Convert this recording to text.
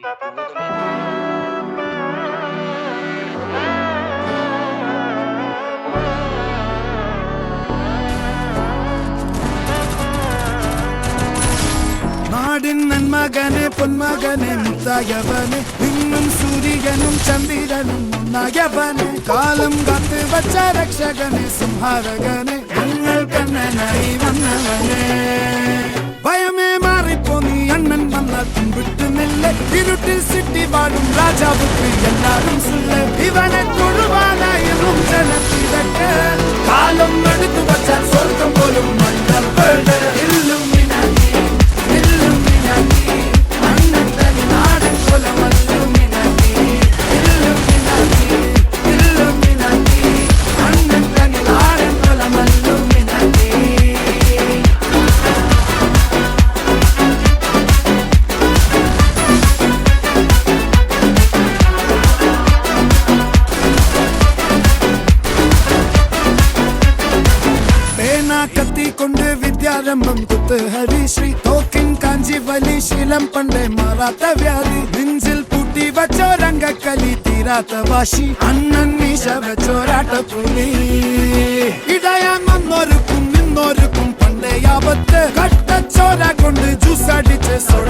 നാടിൻ നന്മകനെ പൊന്മകനെ മുത്തായവനെ ഇന്നും സൂര്യനും ചന്ദ്രനും ഒന്നായവനെ കാലം കാത്ത് വച്ച രക്ഷകനെ സംഹാരകനെ ഞങ്ങൾ കണ്ണനായി വന്നവനെ ഭയമേ മാറിപ്പോ നീ അണ്ണൻ വന്നാൽ പിൻവിട്ടുന്നില്ല ഇരുട്ടിൽ സിറ്റി വാഴും രാജാവുക്ക് എല്ലാരും ഇവനെ തൊഴുവാനായും ജനത്തിരക്ക് കാലം എടുത്തു വച്ചാൽ സ്വർഗം പോലും മണ്ണപ്പേട് കത്തി കൊണ്ട് വിദ്യാരംഭം കുത്ത് ഹരിശ്രീ തോക്കിൻ കാഞ്ചി വലി ശീലം പണ്ടേ മാറാത്ത വ്യാധി നെഞ്ചിൽ പൂട്ടി വച്ചോരംഗക്കലി തീരാത്ത വാശി അണ്ണൻ മീശ വെച്ചോരാട്ടപ്പുലി ഇടയാൻ വന്നോർക്കും നിന്നോർക്കും പണ്ടേ ആപത്ത് കട്ടച്ചോര കൊണ്ട് ജ്യൂസ് അടിച്ച് സോഡ